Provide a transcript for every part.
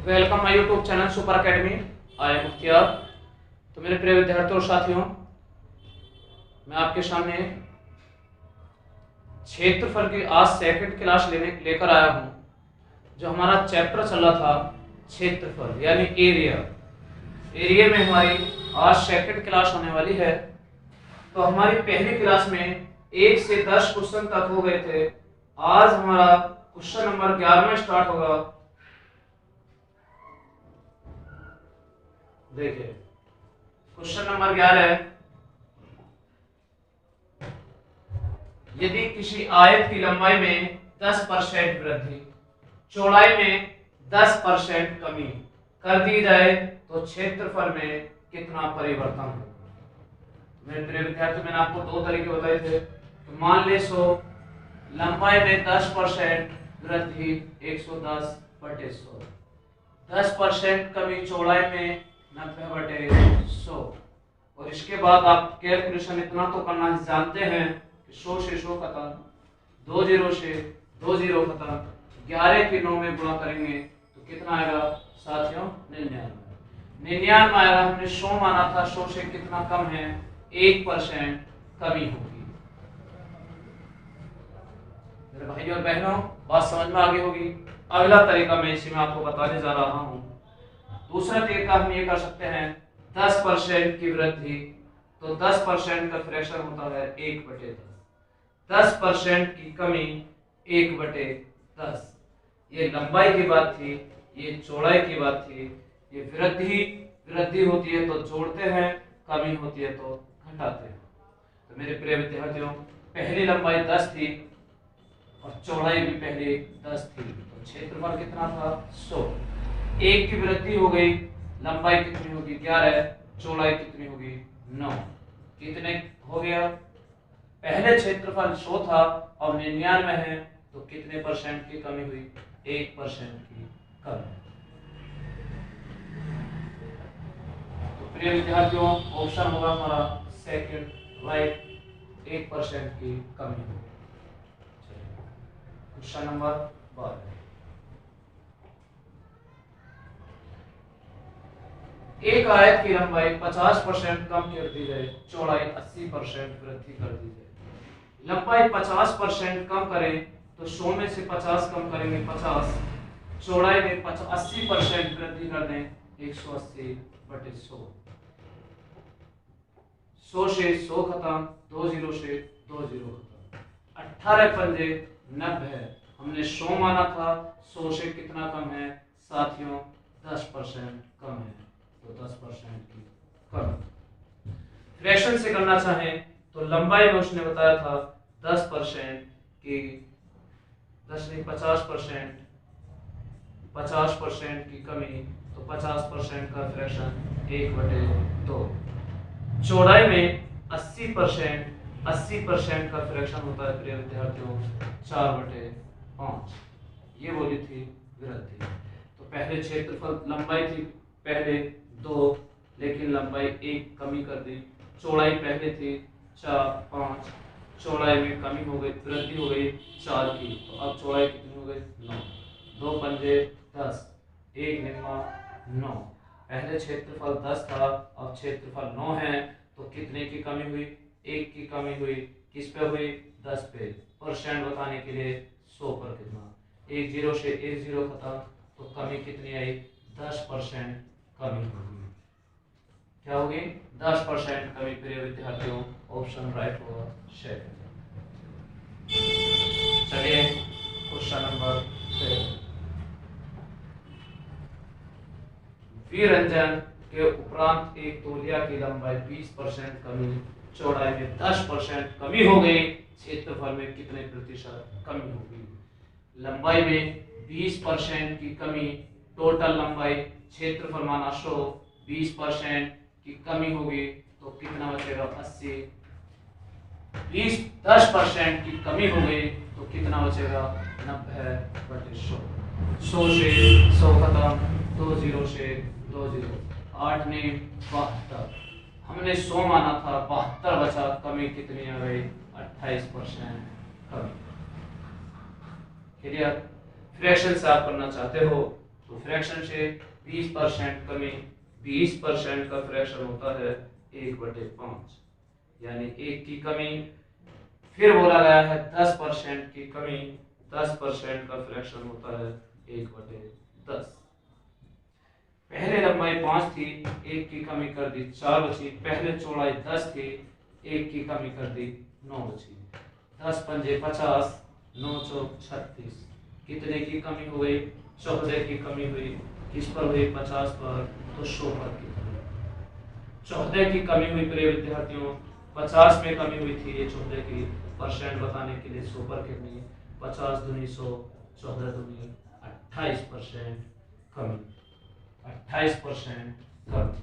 Welcome my YouTube channel super academy. I am Mukhtiyar. तो मेरे प्रिय विद्यार्थियों और साथियों, मैं आपके सामने क्षेत्रफल की आज सेकंड क्लास लेकर आया हूं। जो हमारा चैप्टर चल रहा था क्षेत्रफल यानी एरिया, एरिया में हमारी आज सेकंड क्लास होने वाली है। तो हमारी पहली क्लास में 1 से 10 क्वेश्चन तक हो गए थे। आज हमारा क्वेश्चन नंबर 11 स्टार्ट होगा। देखिए क्वेश्चन नंबर 11 है, यदि किसी आयत की लंबाई में 10% वृद्धि, चौड़ाई में 10% कमी कर दी जाए तो क्षेत्रफल में कितना परिवर्तन होगा। मेरे प्रिय विद्यार्थी, मैंने आपको दो तरीके बताए थे। तो मान ले लंबाई में 10% वृद्धि 110/100, 10% कमी चौड़ाई में 90/100। और इसके बाद आप कैलकुलेशन इतना तो करना जानते हैं कि 100 से 100 खत्म, 2 0 से 2 0 खत्म, 11 की 9 में गुणा करेंगे तो कितना आएगा साथियों? 99 आएगा। हमने 100 माना था, 100 से कितना कम है? 1% कमी होगी। मेरे भाइयों और बहनों, बात समझ में आगे होगी। अगला तरीका मैं इसी में आपको बताने जा रहा हूं। दूसरा तरीका हम ये कर सकते हैं, 10% की वृद्धि, तो 10% का फ्रैक्शन होता है 1/10, 10% की कमी 1/10। ये लंबाई की बात थी, ये चौड़ाई की बात थी। ये वृद्धि होती है तो जोड़ते हैं, कमी होती है तो घटाते हैं। तो मेरे प्रिय विद्यार्थियों, पहली लंबाई 10 थी और चौड़ाई भी पहले 10 थी, तो क्षेत्रफल कितना था? 100। 1 की वृद्धि हो गई, लंबाई कितनी होगी? 11, चौड़ाई कितनी होगी? 9। कितने हो गया? पहले क्षेत्रफल 100 था, अब 99 है, तो कितने परसेंट की कमी हुई? 1% की कमी। तो प्रिय विद्यार्थियों, ऑप्शन होगा हमारा सेकंड राइट, 1% की कमी हुई। क्वेश्चन नंबर 12, एक आयत की लंबाई 50% कम कर दी जाए, चौड़ाई 80% वृद्धि कर दी जाए। लंबाई 50% कम करें तो 100 में से 50 कम करेंगे 50, चौड़ाई में 80% वृद्धि कर दें 180/100। 100 से 100 खत्म, 2 0 से 2 0 खत्म, 18 पंजे 90। हमने 100 माना था, 100 से कितना कम है साथियों? 10% कम है, तो 10% की कम। फ्रैक्शन से करना चाहें तो लंबाई में उसने बताया था 10% की, 10 नहीं 50%, 50% की कमी, तो 50% का फ्रैक्शन 1/2। चौड़ाई में 80% का फ्रैक्शन होता है प्रिय विद्यार्थियों 4/5। ये बोली थी वृद्धि। तो पहले क्षेत्रफल लंबाई थी पहले 2, लेकिन लंबाई 1 कमी कर दी। चौड़ाई पहले थी 4 5, चौड़ाई में कमी हो गई, वृद्धि हो गई 4 की, तो अब चौड़ाई कितनी हो गई? 9। 2 पंजे 10, 1 निम्मा 9। पहले क्षेत्रफल 10 था, अब क्षेत्रफल 9 है, तो कितने की कमी हुई? 1 की कमी हुई। किस पे हुई? 10 पे। परसेंट बताने के लिए 100 पर कितना? 1 0 से 1 0 खत्म, तो कमी कितनी आई? 10% कमी होगी। क्या होगी? 10% कमी प्रिय विद्यार्थियों। ऑप्शन राइट होगा सेकंड। चलिए क्वेश्चन नंबर 13, विरंजन के उपरांत एक तौलिया की लंबाई 20% कमी, चौड़ाई में 10% कमी हो गई, क्षेत्रफल में कितने प्रतिशत कमी होगी? लंबाई में 20% की कमी, टोटल लंबाई, क्षेत्रफल माना 100, 20% की कमी होगी तो कितना बचेगा? 80। 10% की कमी हो गई तो कितना बचेगा? 90/100। 100 से 100 खत्म, 2 0 से 2 0, 8 ने 72। हमने 100 माना था, 72 बचा, कमी कितनी आ गई? 28% कमी। क्लियर? फ्रैक्शन से आप करना चाहते हो तो फ्रैक्शन से 20% कमी, 20% का फ्रैक्शन होता है 1/5, यानी 1 की कमी। फिर बोला गया है 10% की कमी, 10% का फ्रैक्शन होता है 1/10। पहले लंबाई 5 थी, 1 की कमी कर दी 4 बची। पहले चौड़ाई 10 थी, 1 की कमी कर दी 9 बची। 10 पंजे 50, 9 चौक 36। कितने की कमी हो गई? 14 की कमी हुई। किस पर हुई? 50 पर, तो 100 पर की कमी। 14 की कमी हुई प्रिय विद्यार्थियों, 50 में कमी हुई थी। ये 14 की परसेंट बताने के लिए 100 पर कितनी? 50 दूनी 100, 14 दूनी 28% कमी, 28% कमी।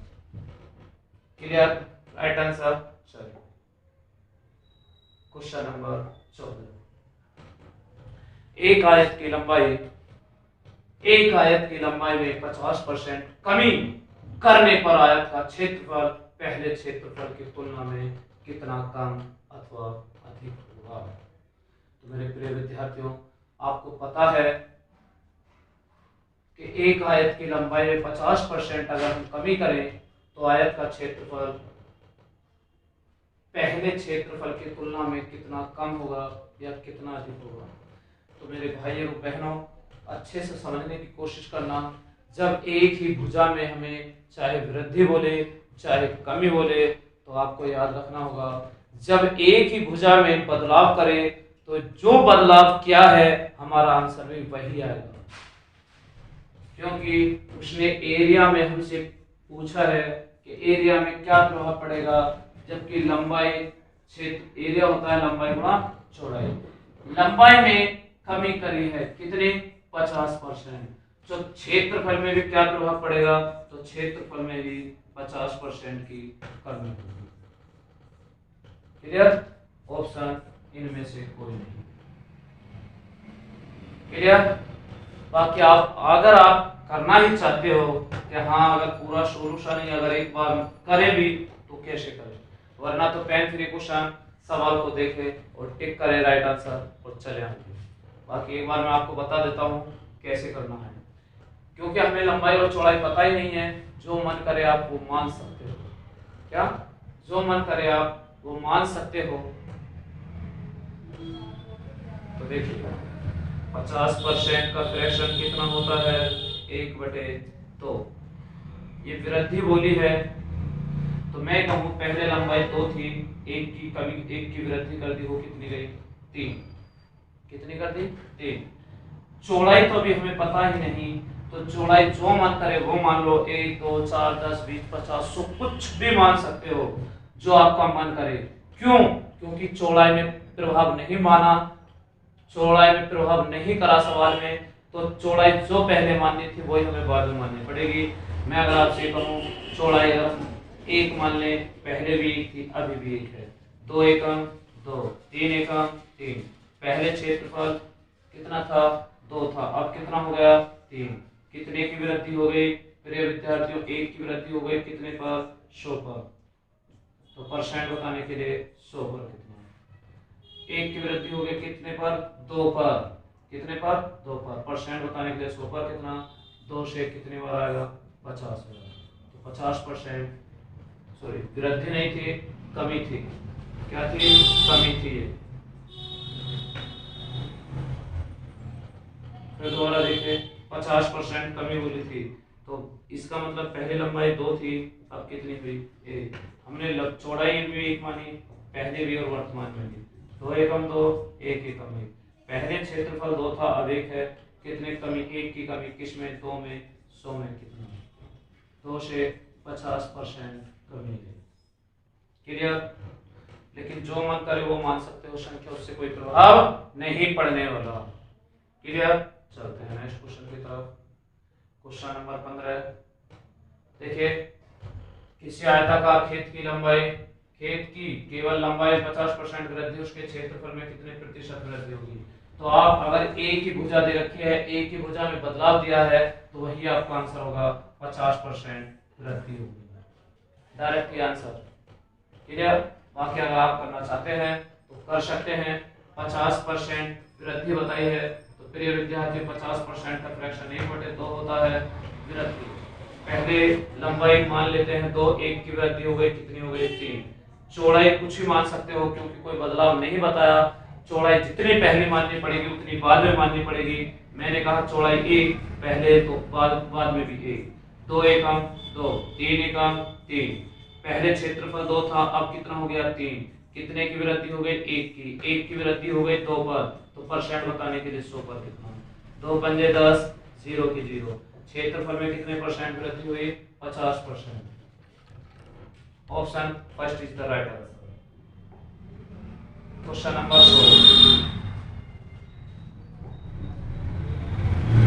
क्लियर? Right answer. चलिए क्वेश्चन नंबर 14। एक आयत की लंबाई में 50% कमी करने पर आयत का क्षेत्रफल पहले क्षेत्रफल की तुलना में कितना कम अथवा अधिक होगा? तो मेरे प्रिय विद्यार्थियों, आपको पता है कि एक आयत की लंबाई में 50% अगर हम कमी करें तो आयत का क्षेत्रफल पहले क्षेत्रफल की तुलना में कितना कम होगा या कितना अधिक होगा। तो मेरे भाइयों बहनों, अच्छे से समझने की कोशिश करना। जब एक ही भुजा में हमें चाहे वृद्धि बोले चाहे कमी बोले, तो आपको याद रखना होगा, जब एक ही भुजा में बदलाव करें तो जो बदलाव किया है हमारा आंसर भी वही आएगा, क्योंकि उसने एरिया में हमसे पूछा है कि एरिया में क्या प्रभाव पड़ेगा, जबकि लंबाई क्षेत्र एरिया होता है लंबाई गुणा चौड़ाई। लंबाई में कमी करी है कितनी? 50%। तो क्षेत्रफल में भी क्या प्रभाव पड़ेगा? तो क्षेत्रफल में भी 50% की कमी होगी। क्लियर? ऑप्शन इनमें से कोई नहीं। क्लियर? बाकी अगर आप करना ही चाहते हो कि हाँ अगर पूरा सोल्यूशन ही अगर एक बार करें भी तो कैसे करें, वरना तो पेन फ्री क्वेश्चन सवाल को देखें और टिक करें राइट आंसर और चले आगे। बाकी एक बार मैं आपको बता देता हूँ कैसे करना है, क्योंकि हमें लंबाई और चौड़ाई पता ही नहीं है। जो मन करे आप वो मान सकते हो। क्या? जो मन करे आप वो मान सकते हो। तो देखिए 50% का फ्रैक्शन कितना होता है? 1/2। ये वृद्धि बोली है, तो मैं कहूँ पहले लंबाई 2 थी, 1 की कमी 1 की वृद्धि कर दी, वो कितनी गई? 3। कितनी कर दी? 3। चौड़ाई तो अभी हमें पता ही नहीं, तो चौड़ाई जो मन करे वो मान लो। 1 2 4 10 20 50 100 कुछ भी मान सकते हो जो आपका मन करे। क्यों? क्योंकि चौड़ाई में प्रभाव नहीं माना, चौड़ाई में प्रभाव नहीं करा सवाल में, तो चौड़ाई जो पहले माननी थी वही हमें बाद में माननी पड़ेगी। मैं अगर आपसे कहूँ चौड़ाई अगर 1 मान ले, पहले भी 1 थी अभी भी 1 है, 2 एकम 2, 3 एकम 3। पहले क्षेत्रफल कितना था? 2 था, अब कितना हो गया? 3। कितने की वृद्धि हो गई प्रिय विद्यार्थियों? 1 की वृद्धि हो गई कितने पर? 100 पर। तो परसेंट बताने के लिए 100 पर कितना? 1 की वृद्धि हो गई कितने पर? 2 पर। कितने पर? 2 पर। परसेंट बताने के लिए 100 पर कितना? 2 से कितने बार आएगा? 50 बार। तो 50%, सॉरी वृद्धि नहीं थी कमी थी। क्या थी? कमी थी। ये फिर दोबारा देखिए 50% कमी बोली थी, तो इसका मतलब पहले लंबाई 2 थी, अब कितनी हुई? 1। हमने चौड़ाई भी 1 मानी, पहले भी और वर्तमान में भी। 2 एकम 2, 1 एकम 1। पहले क्षेत्रफल 2 था, अब 1 है। कितने कमी? 1 की कमी किसमें? 2 में। 100 में कितना? 2 से 50% कमी है। क्लियर? लेकिन जो मन करे वो मान सकते हो, संख्या उससे कोई प्रभाव नहीं पड़ने वाला। क्लियर? चलते हैं नेक्स्ट क्वेश्चन की तरफ। Question number 15। देखिए किसी आयताकार खेत की केवल लंबाई 50% वृद्धि, उसके क्षेत्रफल में कितने प्रतिशत वृद्धि होगी? तो आप अगर एक ही भुजा दे रखी है, एक ही भुजा में बदलाव दिया है, तो वही आपका आंसर होगा, 50% वृद्धि होगी। Direct answer. क्लियर? बाकी अगर आप करना चाहते हैं तो कर सकते हैं। 50% वृद्धि बताई है, तो तो प्रिय विद्यार्थी 50% का फ्रैक्शन 1/2 होता है वृद्धि। पहले लंबाई मान लेते हैं 2, 1 की वृद्धि हो गई, कितनी हो गई 3। चौड़ाई कुछ भी मान सकते हो क्योंकि कोई बदलाव नहीं बताया। चौड़ाई जितनी पहले माननी पड़ेगी उतनी बाद में माननी पड़ेगी। मैंने कहा चौड़ाई 1 पहले तो बाद में भी 1। 2 एकम 2, 3 एकम 3। पहले क्षेत्रफल 2 था, अब कितना हो गया 3। कितने की वृद्धि हो गई 1 की। 1 की वृद्धि हो गई 2 पर, तो परसेंट बताने के लिए 100 पर लिखना। 2 पंजे 10, 0 की 0। क्षेत्रफल में कितने परसेंट वृद्धि हुई 50%। Option first is the right answer. Question number 16।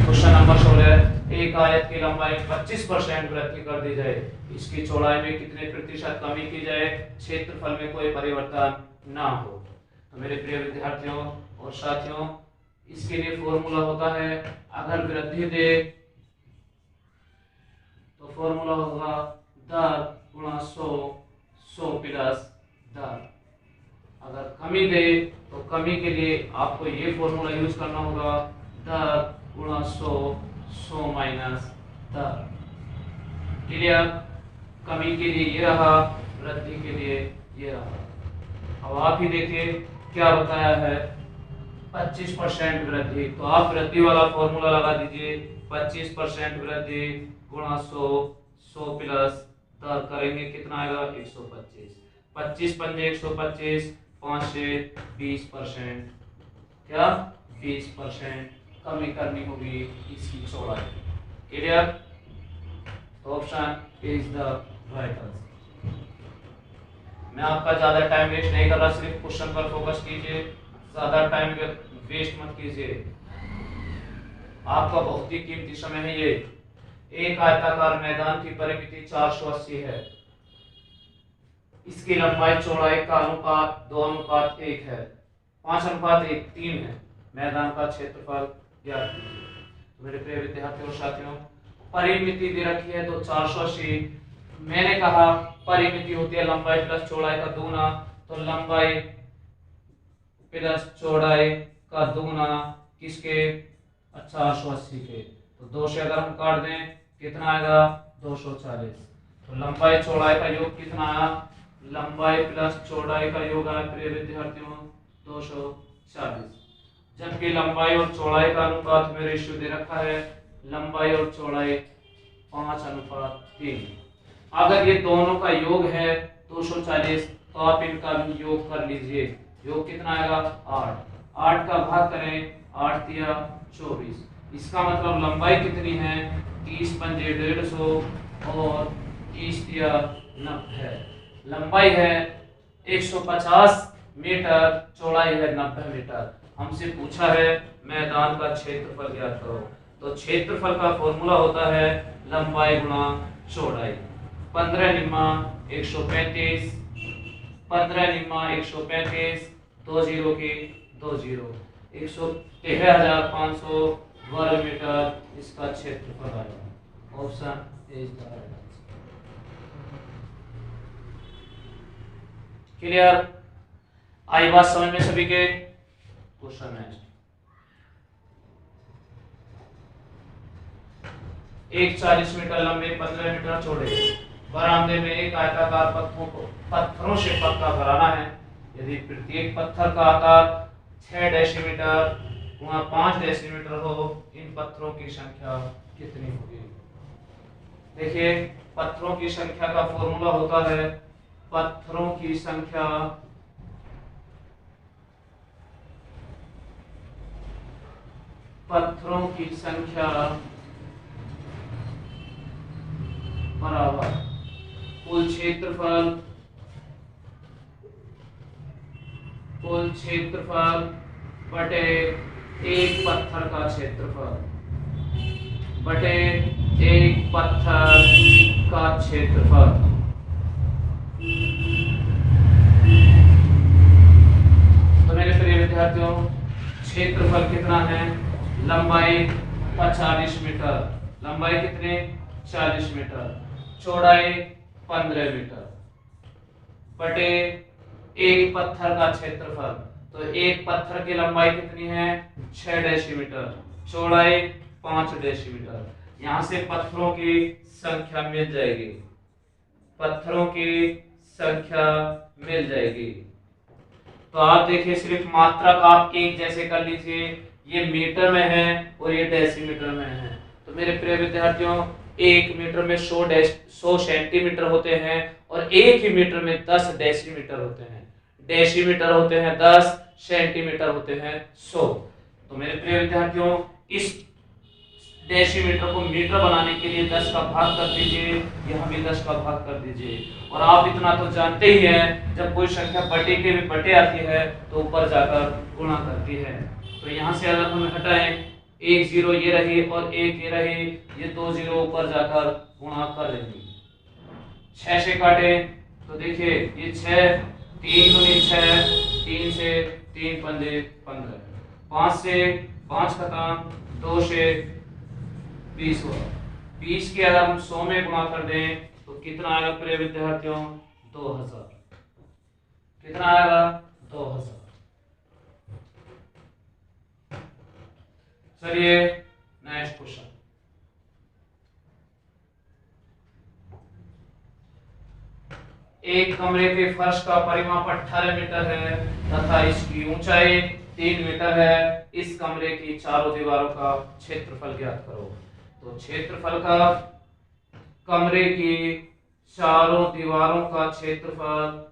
Question number 16, एक आयत की लंबाई 25% वृद्धि कर दी जाए, इसकी चौड़ाई में कितने प्रतिशत कमी की जाए, क्षेत्रफल में कोई परिवर्तन ना हो। तो मेरे प्रिय विद्यार्थियों और साथियों, इसके लिए फॉर्मूला होता है, अगर वृद्धि दे तो फॉर्मूला होगा 10 गुणा 100, 100 प्लस 10। अगर कमी दे तो कमी के लिए आपको ये फॉर्मूला यूज करना होगा 10 गुणा 100, 100 माइनस 10। क्लियर? कमी के लिए ये रहा, वृद्धि के लिए ये रहा। अब आप ही देखिए क्या बताया है, 25% वृद्धि। तो आप वृद्धि वाला फॉर्मूला लगा दीजिए, 25% वृद्धि गुणा 100, 100 प्लस 10 करेंगे कितना आएगा 125। 25 पंजे 125, 5 से 20%। क्या 20% कमी करनी होगी इसकी चौड़ाई। क्लियर? तो option is the right answer. मैं आपका ज्यादा टाइम वेस्ट नहीं कर रहा, सिर्फ क्वेश्चन पर फोकस कीजिए, ज्यादा टाइम वेस्ट मत कीजिए। आपका बहुत ही कीमती समय है ये। एक आयताकार मैदान की परिमिति 480 है। इसकी लंबाई चौड़ाई का अनुपात 2:1 है। 5:1 3 है। मैदान का क्षेत्रफल ज्ञात कीजिए। तो मेरे प्रिय विद्यार्थियों और साथियों, परिमिति दे रखी है तो 480। मैंने कहा परिमिति होती है लंबाई प्लस चौड़ाई का दूना, तो लंबाई प्लस चौड़ाई का दूना किसके 480 के। तो 2 से अगर हम काट दें कितना आएगा 240। तो लंबाई चौड़ाई का योग कितना आया, लंबाई प्लस चौड़ाई का योग आया प्रिय विद्यार्थियों 240। जबकि लंबाई और चौड़ाई का अनुपात में रेशियो दे रखा है, लंबाई और चौड़ाई 5:3। अगर ये दोनों का योग है 240, तो आप इनका भी योग कर लीजिए। योग कितना आएगा 8। 8 का भाग करें, 8 तिया 24। इसका मतलब लंबाई कितनी है 30 पंजे 150 और 30 तिया 90। लंबाई है 150 मीटर, चौड़ाई है 90 मीटर। हमसे पूछा है मैदान का क्षेत्रफल ज्ञात करो। तो क्षेत्रफल का फॉर्मूला होता है लंबाई गुणा चौड़ाई। 15 निम्मा 135, 15 निम्मा 135, 2 0 की 2 0, 113,500 वर्ग मीटर इसका क्षेत्रफल आएगा। Option is the right answer. Clear? आई बात समझ में सभी के? Question next. एक 40 मीटर लंबे 15 मीटर चौड़े बरामदे में एक आयताकार पत्थरों से पक्का बनाना है। यदि प्रत्येक पत्थर का आकार 6 डेसीमीटर गुणा 5 डेसीमीटर हो, इन पत्थरों की संख्या कितनी होगी? देखिए पत्थरों की संख्या का फॉर्मूला होता है, पत्थरों की संख्या बराबर कुल क्षेत्रफल बटे एक पत्थर का क्षेत्रफल बटे एक पत्थर का क्षेत्रफल। तो मेरे प्रिय विद्यार्थियों, क्षेत्रफल कितना है, लंबाई 45 मीटर, लंबाई कितने 40 मीटर, चौड़ाई 15 मीटर बटे एक पत्थर का क्षेत्रफल। तो एक पत्थर की लंबाई कितनी है 6 डेसीमीटर, चौड़ाई 5 डेसीमीटर। यहां से पत्थरों की संख्या मिल जाएगी, पत्थरों की संख्या मिल जाएगी। तो आप देखिए सिर्फ मात्रक आप एक जैसे कर लीजिए, ये मीटर में है और ये डेसीमीटर में है। तो मेरे प्रिय विद्यार्थियों, 1 मीटर में 100 सेंटीमीटर होते हैं और 1 ही मीटर में 10 डेसीमीटर होते हैं। डेसीमीटर होते हैं 10, सेंटीमीटर होते हैं 100। तो मेरे प्रिय विद्यार्थियों, इस डेसीमीटर को मीटर बनाने के लिए 10 का भाग कर दीजिए, यहाँ भी 10 का भाग कर दीजिए। और आप इतना तो जानते ही हैं, जब कोई संख्या बटे के भी बटे आती है तो ऊपर जाकर गुणा करती है। तो यहाँ से अगर हम हटाएं, 1 0 ये रही और 1 ये रही, ये 2 0 ऊपर जाकर गुणा कर देंगे। 6 से काटें तो देखिए ये 6, 3 दूनी 6, 3 से 3 पंजे 15, 5 से 5 खत्म, 2 से 20 हुआ। 20 के अगर हम 100 में गुणा कर दें तो कितना आएगा प्रिय विद्यार्थियों 2000। कितना आएगा 2000। चलिए नेक्स्ट क्वेश्चन। एक कमरे के फर्श का परिमाप 18 मीटर है तथा इसकी ऊंचाई 3 मीटर है। इस कमरे की चारों दीवारों का क्षेत्रफल ज्ञात करो। तो क्षेत्रफल का, कमरे की चारों दीवारों का क्षेत्रफल,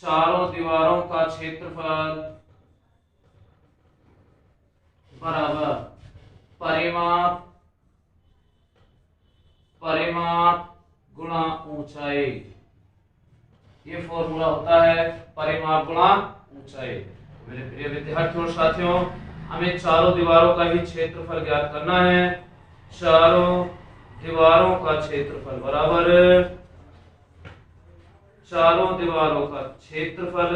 चारों दीवारों का क्षेत्रफल बराबर परिमाप, परिमाप गुणा ऊंचाई। ये फॉर्मूला होता है परिमाप गुणा ऊंचाई। मेरे प्रिय विद्यार्थियों और साथियों, हमें चारों दीवारों का ही क्षेत्रफल ज्ञात करना है। चारों दीवारों का क्षेत्रफल बराबर चारों दीवारों का क्षेत्रफल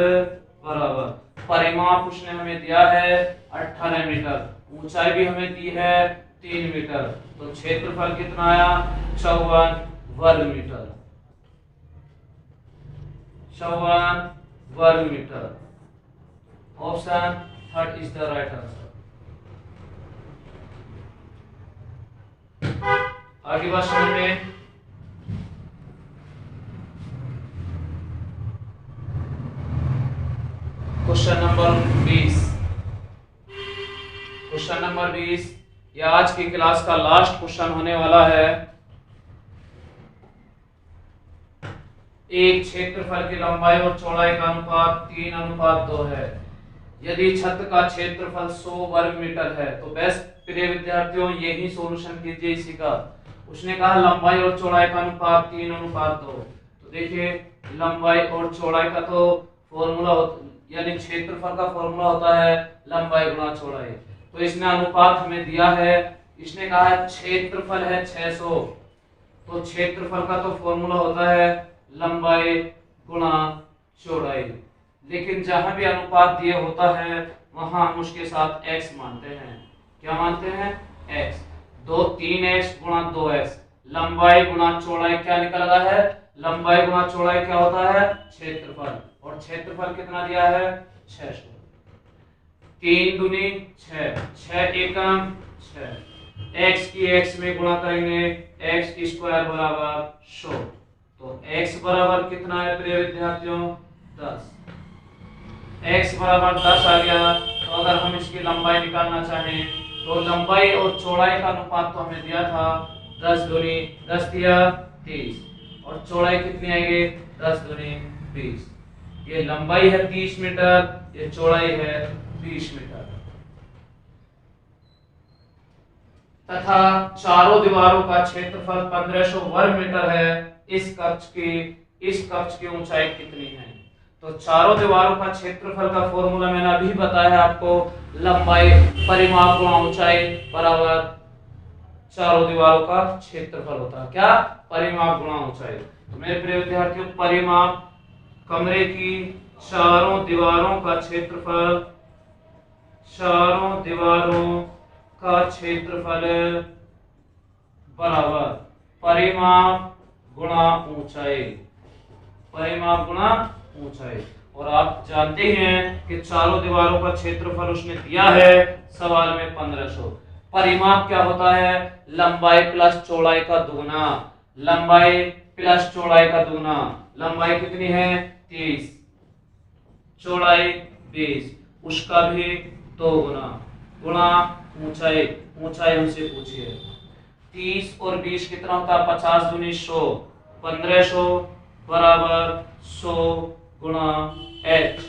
बराबर परिमाप उसने हमें दिया है 18 मीटर, ऊंचाई भी हमें दी है 3 मीटर। तो क्षेत्रफल कितना आया 54 वर्ग मीटर, 54 वर्ग metre. Option third is the right answer. आगे बात समझ में। Question number 20। क्वेश्चन नंबर 20 यह आज की क्लास का लास्ट क्वेश्चन होने वाला है। एक क्षेत्रफल की लंबाई और चौड़ाई का अनुपात 3:2 है। यदि छत का क्षेत्रफल 100 वर्ग मीटर है तो बेस्ट प्रिय विद्यार्थियों यही सॉल्यूशन कीजिए इसी का। उसने कहा लंबाई और चौड़ाई का अनुपात 3:2। तो देखिए लंबाई और चौड़ाई का तो फॉर्मूला यानी क्षेत्रफल का फॉर्मूला होता है लंबाई गुणा चौड़ाई। तो इसने अनुपात हमें दिया है, इसने कहा है क्षेत्रफल है 600, तो क्षेत्रफल का तो फॉर्मूला होता है लंबाई गुणा चौड़ाई। लेकिन जहां भी अनुपात दिए होता है वहां हम उसके साथ x मानते हैं। क्या मानते हैं x। 3x गुणा 2x, लंबाई गुणा चौड़ाई क्या निकल रहा है, लंबाई गुणा चौड़ाई क्या होता है क्षेत्रफल, और क्षेत्रफल कितना दिया है 600। 3 दूनी 6, 6 एकम 6, x की x में गुणा करेंगे x स्क्वायर बराबर 100। तो x बराबर कितना है प्रिय विद्यार्थियों 10। x बराबर 10 आ गया। तो अगर हम इसकी लंबाई निकालना चाहें तो लंबाई और चौड़ाई का अनुपात तो हमें दिया था 10 दूनी 10 दिया 30, और चौड़ाई कितनी आएगी 10 दूनी 20। ये लंबाई है 30 मीटर, ये चौड़ाई है 20 मीटर। तथा चारों दीवारों का क्षेत्रफल 1500 वर्ग मीटर है। इस कक्ष की ऊंचाई कितनी है। तो चारों दीवारों का क्षेत्रफल का फॉर्मूला मैंने अभी बताया आपको, लंबाई परिमाप गुणा ऊंचाई बराबर चारों दीवारों का क्षेत्रफल होता है क्या, परिमाप गुणा ऊंचाई। तो मेरे प्रिय विद्यार्थियों परिमाप कमरे की चारों दीवारों का क्षेत्रफल, चारों दीवारों का क्षेत्रफल बराबर परिमाप गुणा ऊंचाई। परिमाप गुणा ऊंचाई। और आप जानते ही हैं कि चारों दीवारों का क्षेत्रफल उसने दिया है सवाल में 1500। परिमाप क्या होता है? लंबाई प्लस चौड़ाई का दुगना। लंबाई प्लस चौड़ाई का दुगना। लंबाई कितनी है? 30, चौड़ाई 20, उसका भी 2 गुना, गुणा ऊंचाई। ऊंचाई हमसे पूछिए। 30 और 20 कितना होता है? 50 दूनी 100, 1500 बराबर 100 गुणा h।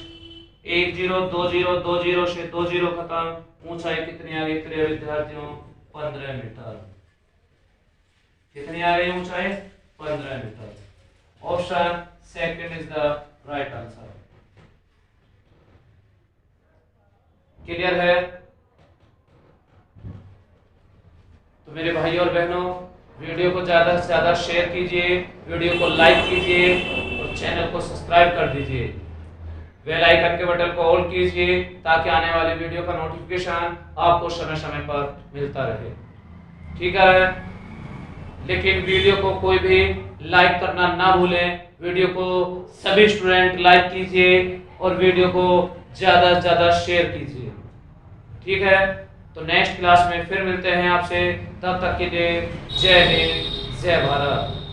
1020 से 20 खत्म। ऊंचाई कितनी आ गई प्रिय विद्यार्थियों? 15 मीटर। कितनी आ गई ऊंचाई? 15 metre. Option second is the right answer. Clear है? तो मेरे भाई और बहनों, वीडियो को ज्यादा से ज्यादा शेयर कीजिए, वीडियो को लाइक कीजिए और चैनल को सब्सक्राइब कर दीजिए। बेल आइकन के बटन को ऑल कीजिए ताकि आने वाले वीडियो का नोटिफिकेशन आपको समय समय पर मिलता रहे। ठीक है? लेकिन वीडियो को कोई भी लाइक करना ना भूलें। वीडियो को सभी स्टूडेंट लाइक कीजिए और वीडियो को ज्यादा से ज्यादा शेयर कीजिए। ठीक है? तो नेक्स्ट क्लास में फिर मिलते हैं आपसे। तब तक के लिए जय हिंद, जय भारत।